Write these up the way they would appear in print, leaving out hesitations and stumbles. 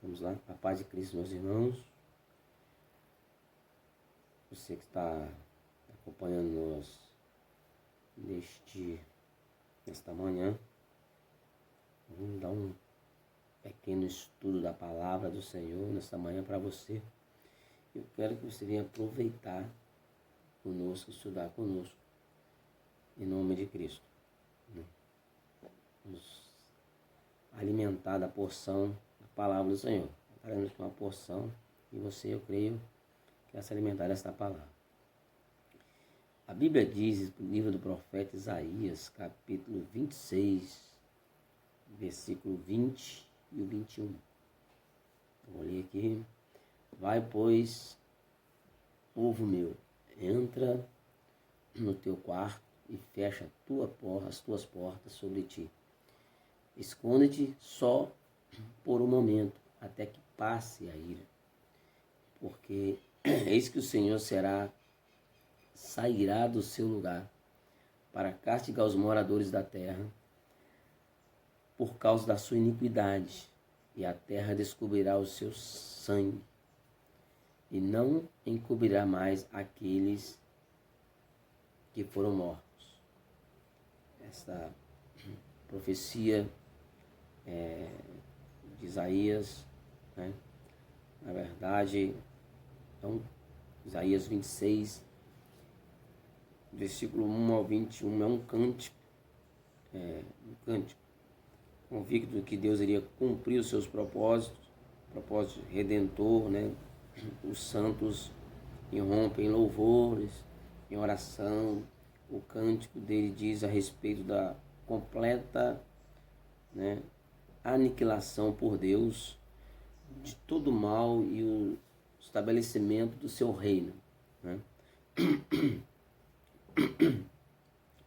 Vamos lá, a paz de Cristo, meus irmãos. Você que está acompanhando-nos nesta manhã, vamos dar um pequeno estudo da palavra do Senhor nesta manhã para você. Eu quero que você venha aproveitar conosco, estudar conosco, em nome de Cristo. Vamos alimentar da porção da palavra do Senhor. Faremos uma porção e você, eu creio, quer se alimentar desta palavra. A Bíblia diz, no livro do profeta Isaías, capítulo 26, versículo 20 e o 21. Vou ler aqui. Vai, pois, povo meu, entra no teu quarto e fecha as tuas portas sobre ti. Esconde-te só por um momento, até que passe a ira. Porque eis que o Senhor sairá do seu lugar para castigar os moradores da terra por causa da sua iniquidade, e a terra descobrirá o seu sangue, e não encobrirá mais aqueles que foram mortos. Esta profecia de Isaías, né? Na verdade, então, Isaías 26, versículo 1 ao 21, é um cântico, convicto de que Deus iria cumprir os seus propósito redentor, né? Os santos irrompem em louvores, em oração. O cântico dele diz a respeito da completa, né, aniquilação por Deus de todo o mal e o estabelecimento do seu reino, né?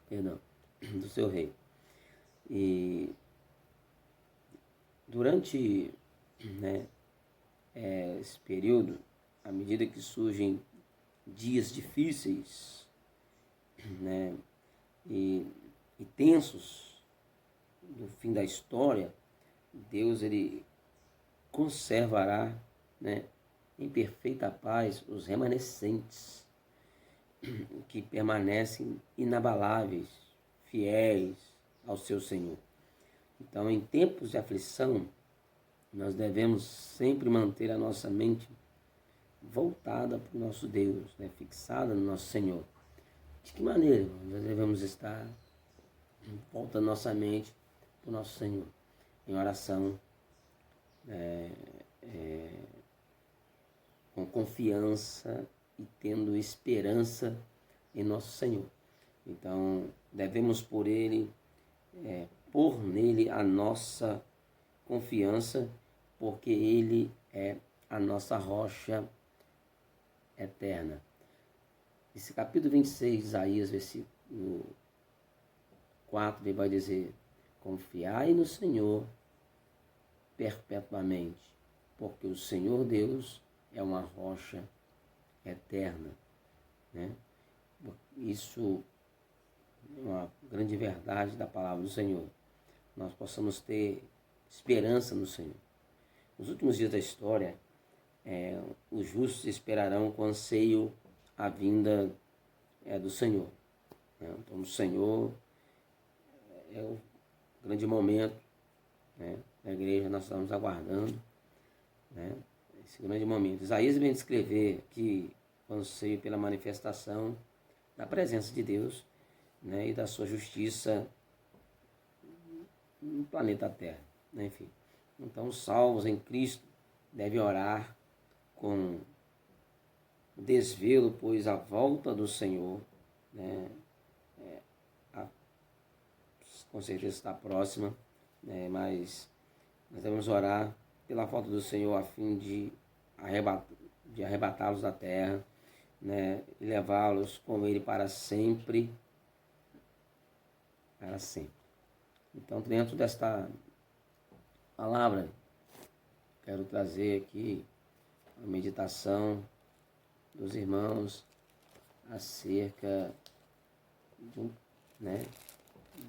Perdão, do seu reino. E durante, né, esse período, à medida que surgem dias difíceis, né, e tensos do fim da história, Deus ele conservará, né, em perfeita paz os remanescentes que permanecem inabaláveis, fiéis ao seu Senhor. Então, em tempos de aflição, nós devemos sempre manter a nossa mente voltada para o nosso Deus, né, fixada no nosso Senhor. De que maneira nós devemos estar voltando nossa mente para o nosso Senhor? Em oração, com confiança e tendo esperança em nosso Senhor. Então, devemos pôr nele a nossa confiança, porque ele é a nossa rocha eterna. Esse capítulo 26 de Isaías, versículo 4, ele vai dizer: confiai no Senhor perpetuamente, porque o Senhor Deus é uma rocha eterna, né? Isso é uma grande verdade da palavra do Senhor. Nós possamos ter esperança no Senhor. Nos últimos dias da história, os justos esperarão com anseio a vinda do Senhor, né? Então, o Senhor é o grande momento, né, da igreja. Nós estamos aguardando, né, esse grande momento. Isaías vem descrever aqui o anseio pela manifestação da presença de Deus, né, e da sua justiça no planeta Terra, né, enfim. Então, os salvos em Cristo devem orar com desvelo, pois a volta do Senhor, né, com certeza está próxima, né, mas nós devemos orar pela volta do Senhor a fim de arrebatá-los da terra, né, e levá-los com ele para sempre. Para sempre. Então, dentro desta palavra, quero trazer aqui a meditação dos irmãos acerca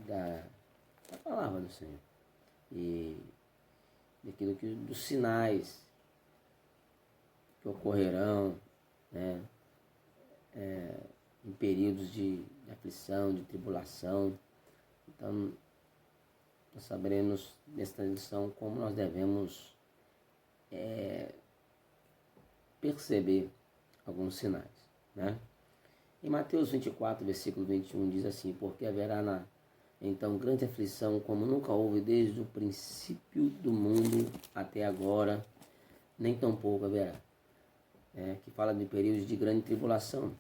da palavra do Senhor. E dos sinais que ocorrerão, né, em períodos de aflição, de tribulação. Então, nós saberemos nesta lição como nós devemos perceber alguns sinais, né? Em Mateus 24, versículo 21, diz assim: porque haverá então grande aflição, como nunca houve desde o princípio do mundo até agora, nem tampouco haverá. Que fala de períodos de grande tribulação.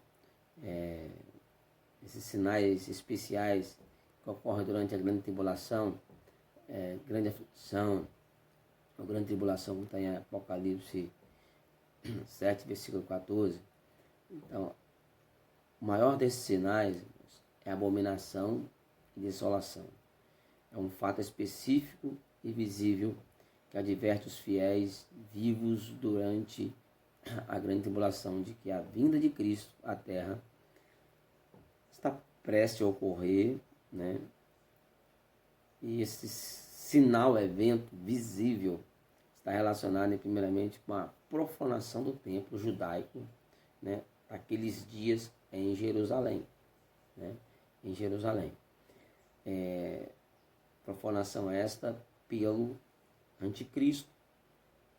Esses sinais especiais que ocorrem durante a grande tribulação, grande aflição, a grande tribulação, como está em Apocalipse 7, versículo 14. Então, o maior desses sinais é a abominação e desolação. É um fato específico e visível que adverte os fiéis vivos durante a grande tribulação de que a vinda de Cristo à Terra está prestes a ocorrer, né? E esse sinal, evento visível, está relacionado primeiramente com a profanação do templo judaico, né? Aqueles dias em Jerusalém, né? Em Jerusalém. Profanação esta pelo anticristo,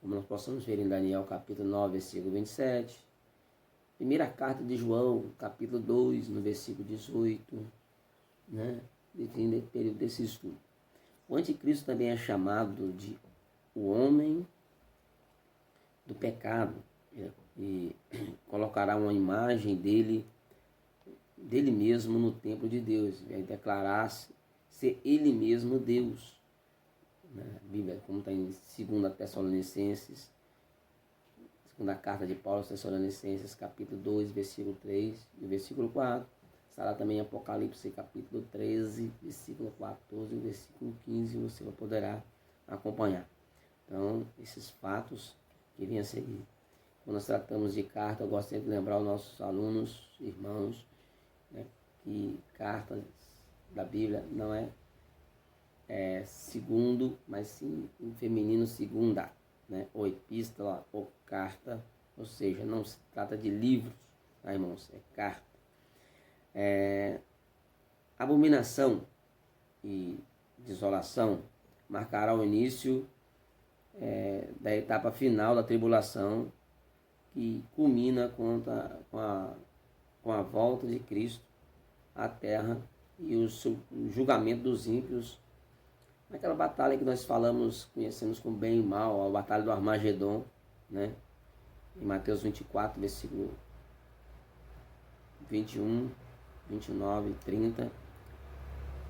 como nós possamos ver em Daniel capítulo 9, versículo 27, primeira carta de João, capítulo 2, no versículo 18, né? Definindo o período desse estudo. O anticristo também é chamado de o homem do pecado, e colocará uma imagem dele mesmo no templo de Deus, vai declarar-se ser ele mesmo Deus. A Bíblia, como está em 2 Tessalonicenses, segunda carta de Paulo aos Tessalonicenses, capítulo 2, versículo 3 e versículo 4. Estará também em Apocalipse, capítulo 13, versículo 14 e versículo 15, você poderá acompanhar. Então, esses fatos que vêm a seguir. Quando nós tratamos de carta, eu gosto sempre de lembrar aos nossos alunos, irmãos, né, que cartas da Bíblia não é segundo, mas sim em feminino segunda, né? Ou epístola ou carta, ou seja, não se trata de livros, tá, irmãos? É carta. Abominação e desolação marcará o início da etapa final da tribulação, que culmina com a volta de Cristo à terra e o julgamento dos ímpios, naquela batalha que nós conhecemos como bem e mal, a batalha do Armagedon, né? Em Mateus 24, versículo 21, 29 e 30,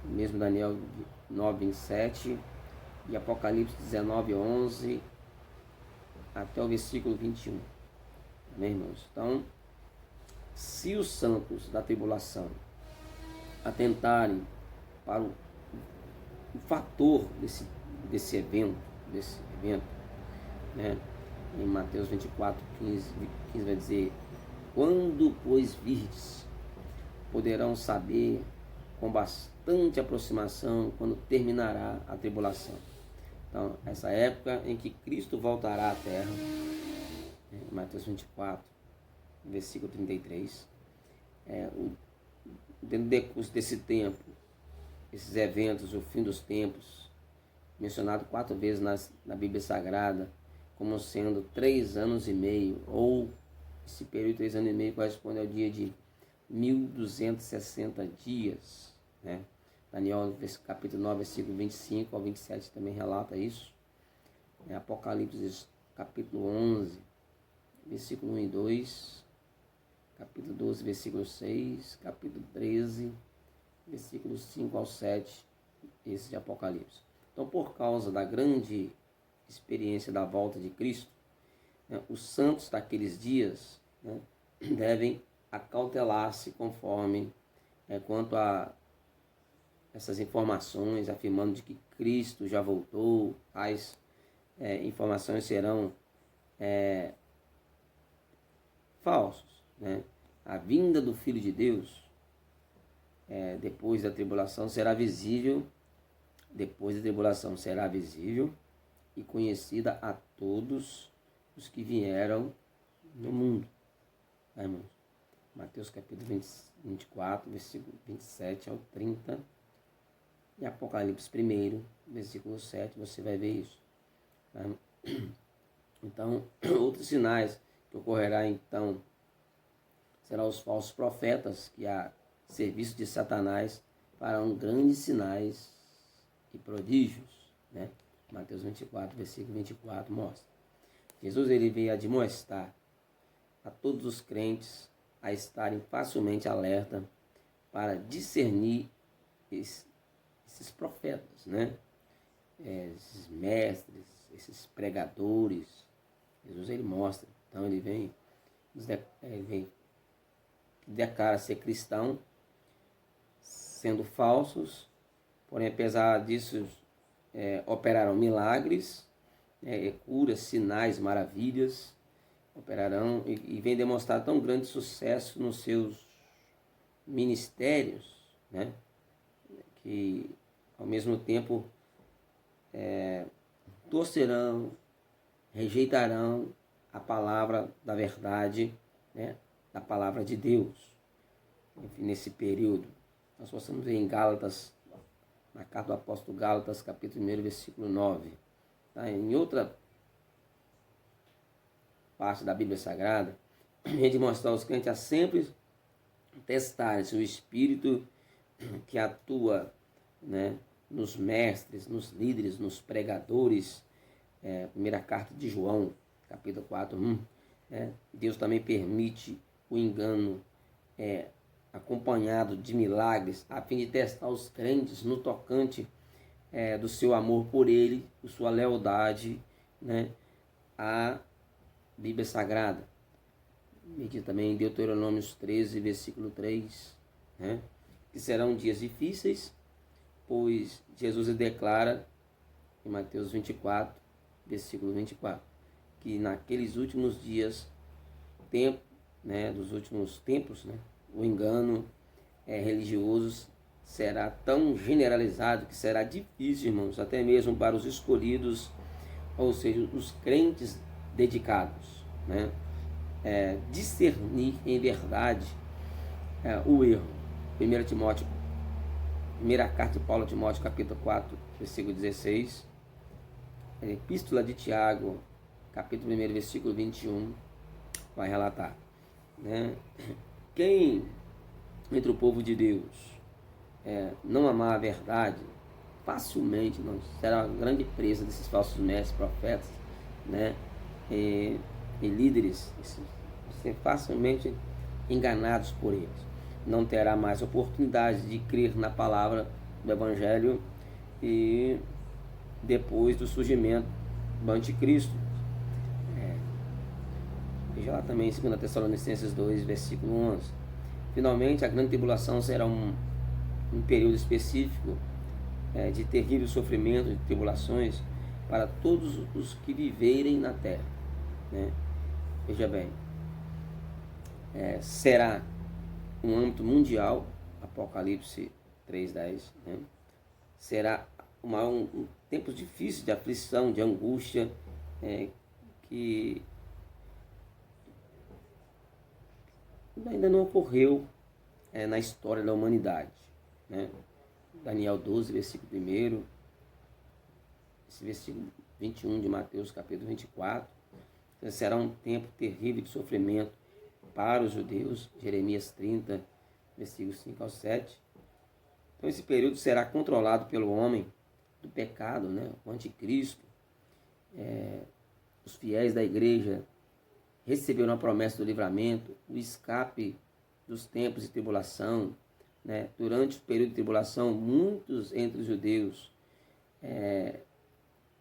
mesmo Daniel 9, 27 e Apocalipse 19, 11 até o versículo 21. Amém, irmãos? Então, se os santos da tribulação atentarem para o fator desse evento, né? Em Mateus 24, 15 vai dizer: quando, pois, virdes, poderão saber com bastante aproximação quando terminará a tribulação. Então, essa época em que Cristo voltará à terra, Mateus 24, versículo 33, dentro do decurso desse tempo, esses eventos, o fim dos tempos, mencionado 4 vezes na Bíblia Sagrada, como sendo 3 anos e meio, ou esse período de 3 anos e meio corresponde ao dia de 1260 dias, né? Daniel capítulo 9, versículo 25 ao 27 também relata isso. Apocalipse capítulo 11, versículo 1 e 2, capítulo 12, versículo 6, capítulo 13, versículos 5 ao 7, esse de Apocalipse. Então, por causa da grande experiência da volta de Cristo, né, os santos daqueles dias, né, devem acautelar-se conforme quanto a essas informações, afirmando de que Cristo já voltou. Tais informações serão falsos, né? A vinda do Filho de Deus depois da tribulação será visível, e conhecida a todos os que vieram no mundo. Tá, irmãos? Mateus capítulo 24, versículo 27 ao 30. E Apocalipse 1, versículo 7, você vai ver isso. Tá? Então, outros sinais que ocorrerá então serão os falsos profetas que a serviço de Satanás farão grandes sinais e prodígios, né? Mateus 24, versículo 24 mostra. Jesus ele veio admoestar a todos os crentes a estarem facilmente alerta para discernir esses profetas, né? Esses mestres, esses pregadores. Jesus ele mostra. Então ele vem declara ser cristão, sendo falsos, porém apesar disso operarão milagres, curas, sinais, maravilhas, operarão e vem demonstrar tão grande sucesso nos seus ministérios, né? Que ao mesmo tempo torcerão, rejeitarão a palavra da verdade, né? Da palavra de Deus. Enfim, nesse período, nós possamos ver em Gálatas, na carta do apóstolo Gálatas, capítulo 1, versículo 9. Tá? Em outra parte da Bíblia Sagrada, a gente mostra aos crentes a sempre testarem se o Espírito que atua, né, nos mestres, nos líderes, nos pregadores. Primeira carta de João, capítulo 4, 1. Deus também permite o engano acompanhado de milagres, a fim de testar os crentes no tocante do seu amor por Ele, de sua lealdade, né, à Bíblia Sagrada. Medita também em Deuteronômio 13, versículo 3, né, que serão dias difíceis, pois Jesus declara em Mateus 24, versículo 24, que naqueles últimos dias, dos últimos tempos, né, o engano religioso será tão generalizado que será difícil, irmãos, até mesmo para os escolhidos, ou seja, os crentes dedicados, né, discernir em verdade o erro. 1 Timóteo, primeira carta de Paulo a Timóteo, capítulo 4, versículo 16. Epístola de Tiago, capítulo 1, versículo 21, vai relatar, né? Quem entre o povo de Deus não amar a verdade, facilmente não será uma grande presa desses falsos mestres, profetas, né? E líderes, ser facilmente enganados por eles. Não terá mais oportunidade de crer na palavra do Evangelho e depois do surgimento do anticristo. Veja lá também em 2 Tessalonicenses 2, versículo 11. Finalmente, a grande tribulação será um período específico de terrível sofrimento, de tribulações para todos os que viverem na terra, né? Veja bem, será um âmbito mundial, Apocalipse 3:10, né? Será um tempo difícil de aflição, de angústia, que ainda não ocorreu na história da humanidade, né? Daniel 12, versículo 1, esse versículo 21 de Mateus, capítulo 24, será um tempo terrível de sofrimento para os judeus, Jeremias 30, versículos 5 ao 7. Então esse período será controlado pelo homem do pecado, né? O anticristo. Os fiéis da igreja receberão a promessa do livramento, o escape dos tempos de tribulação, né? Durante o período de tribulação, muitos entre os judeus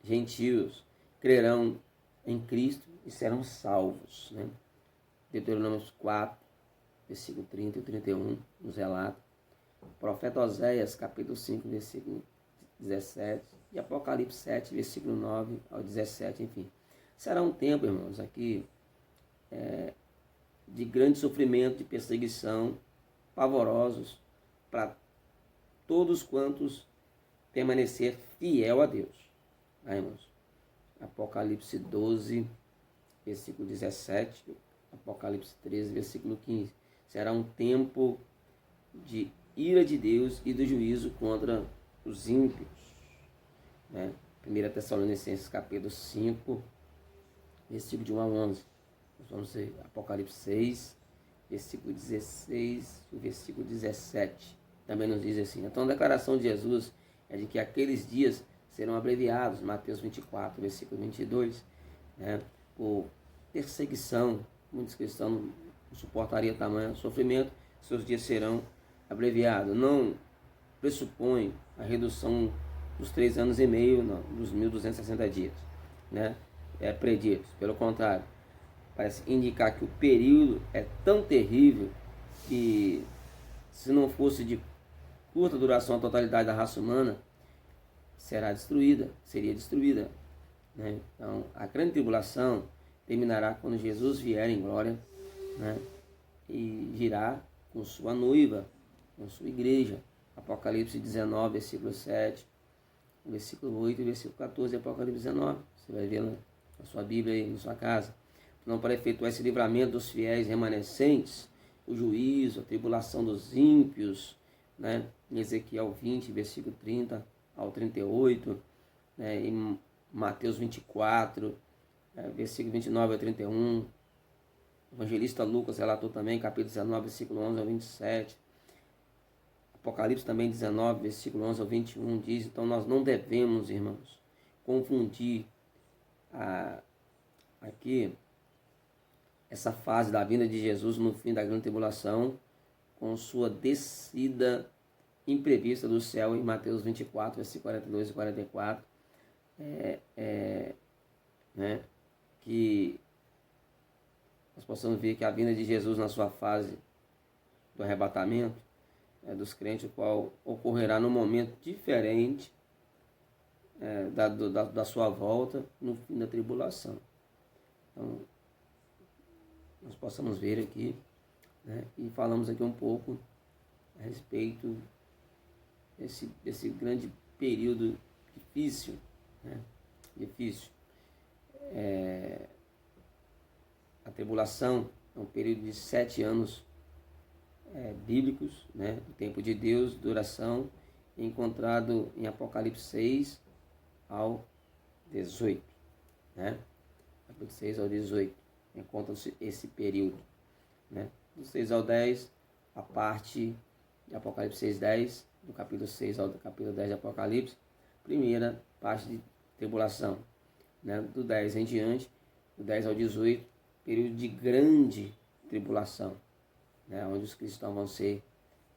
gentios crerão em Cristo e serão salvos, né? Deuteronômio 4, versículo 30 e 31 nos relata. O profeta Oséias, capítulo 5, versículo 17, e Apocalipse 7, versículo 9 ao 17, enfim. Será um tempo, irmãos, aqui de grande sofrimento, de perseguição, pavorosos para todos quantos permanecer fiel a Deus. Irmãos, Apocalipse 12, versículo 17, Apocalipse 13, versículo 15. Será um tempo de ira de Deus e do juízo contra os ímpios. Né? 1 Tessalonicenses capítulo 5, versículo de 1 a 11. Nós vamos ver Apocalipse 6, versículo 16 e versículo 17. Também nos diz assim. Então a declaração de Jesus é de que aqueles dias serão abreviados, Mateus 24, versículo 22, né? Por perseguição. Muitos cristãos não suportariam tamanho sofrimento, seus dias serão abreviados. Não pressupõe a redução dos 3 anos e meio, não, dos 1.260 dias, né? Preditos. Pelo contrário, parece indicar que o período é tão terrível que, se não fosse de curta duração a totalidade da raça humana, seria destruída. Né? Então, a grande tribulação terminará quando Jesus vier em glória, né? E virá com sua noiva, com sua igreja. Apocalipse 19, versículo 7, versículo 8 e versículo 14 de Apocalipse 19. Você vai ver na sua Bíblia aí, na sua casa. Não para efetuar esse livramento dos fiéis remanescentes, o juízo, a tribulação dos ímpios, né? Em Ezequiel 20, versículo 30 ao 38, né? Em Mateus 24, versículo 29 ao 31, o evangelista Lucas relatou também, capítulo 19, versículo 11 ao 27, Apocalipse também 19, versículo 11 ao 21, diz, então nós não devemos, irmãos, confundir aqui essa fase da vinda de Jesus no fim da grande tribulação com sua descida imprevista do céu em Mateus 24, versículo 42 e 44, né, que nós possamos ver que a vinda de Jesus na sua fase do arrebatamento dos crentes, o qual ocorrerá num momento diferente da sua volta no fim da tribulação. Então, nós possamos ver aqui, né, e falamos aqui um pouco a respeito desse grande período difícil, né? Difícil. A tribulação é um período de 7 anos bíblicos, né? O tempo de Deus, duração, encontrado em Apocalipse 6 ao 18, né? Apocalipse 6 ao 18, encontra-se esse período, né? Do 6 ao 10, a parte de Apocalipse 6, 10, do capítulo 6 ao capítulo 10 de Apocalipse, primeira parte de tribulação, né? Do 10 em diante, do 10 ao 18, período de grande tribulação, né? Onde os cristãos vão ser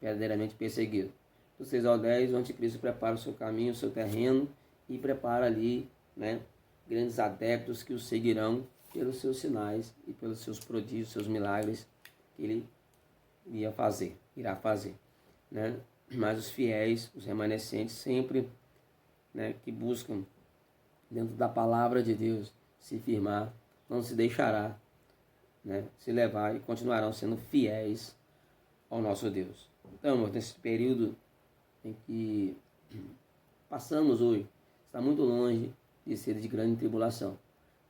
verdadeiramente perseguidos. Do 6 ao 10, o anticristo prepara o seu caminho, o seu terreno, e prepara ali, né, grandes adeptos que o seguirão pelos seus sinais e pelos seus prodígios, seus milagres que ele irá fazer, né? Mas os fiéis, os remanescentes, sempre, né, que buscam dentro da palavra de Deus se firmar, não se deixará, né, se levar, e continuarão sendo fiéis ao nosso Deus. Então, nesse período em que passamos hoje, está muito longe de ser de grande tribulação,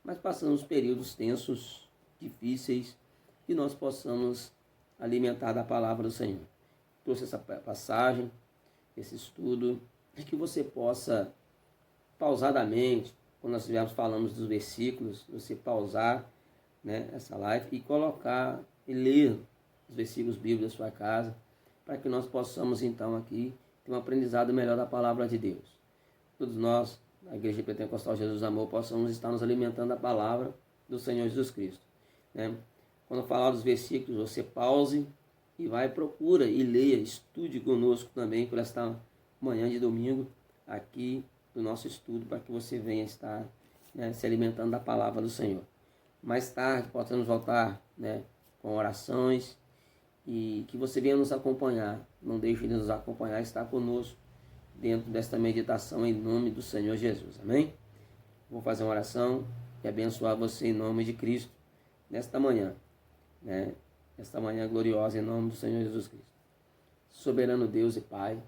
mas passamos períodos tensos, difíceis, que nós possamos alimentar da palavra do Senhor. Trouxe essa passagem, esse estudo, e que você possa, pausadamente, quando nós estivermos falando dos versículos, você pausar, né, essa live e colocar e ler os versículos bíblicos da sua casa, para que nós possamos então aqui ter um aprendizado melhor da palavra de Deus. Todos nós, da Igreja Pentecostal Jesus Amor, possamos estar nos alimentando da palavra do Senhor Jesus Cristo, né? Quando eu falar dos versículos, você pause e vai, procura e leia, estude conosco também por esta manhã de domingo aqui do nosso estudo, para que você venha estar, né, se alimentando da palavra do Senhor. Mais tarde possamos voltar, né, com orações, e que você venha nos acompanhar. Não deixe de nos acompanhar, estar conosco dentro desta meditação em nome do Senhor Jesus. Amém? Vou fazer uma oração e abençoar você em nome de Cristo nesta manhã, né? Esta manhã gloriosa em nome do Senhor Jesus Cristo. Soberano Deus e Pai,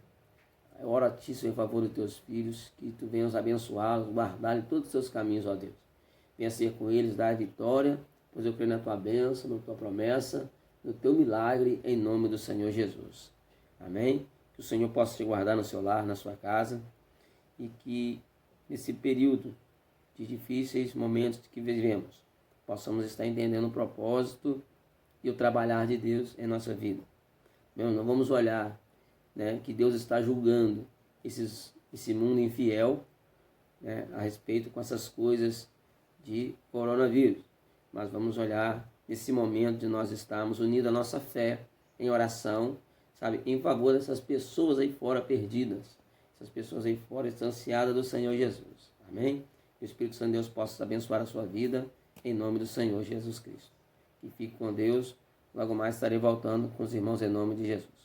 Eu oro a Ti, Senhor, em favor dos Teus filhos, que Tu venhas abençoá-los, guardar em todos os Teus caminhos, ó Deus. Venha ser com eles, dar a vitória, pois eu creio na Tua bênção, na Tua promessa, no Teu milagre, em nome do Senhor Jesus. Amém? Que o Senhor possa te guardar no seu lar, na sua casa, e que nesse período de difíceis momentos que vivemos, possamos estar entendendo o propósito e o trabalhar de Deus em nossa vida. Não vamos olhar, né, que Deus está julgando esse mundo infiel, né, a respeito com essas coisas de coronavírus. Mas vamos olhar esse momento de nós estarmos unidos à nossa fé em oração, sabe, em favor dessas pessoas aí fora perdidas, essas pessoas aí fora distanciadas do Senhor Jesus. Amém? Que o Espírito Santo de Deus possa abençoar a sua vida, em nome do Senhor Jesus Cristo. Que fique com Deus. Logo mais estarei voltando com os irmãos em nome de Jesus.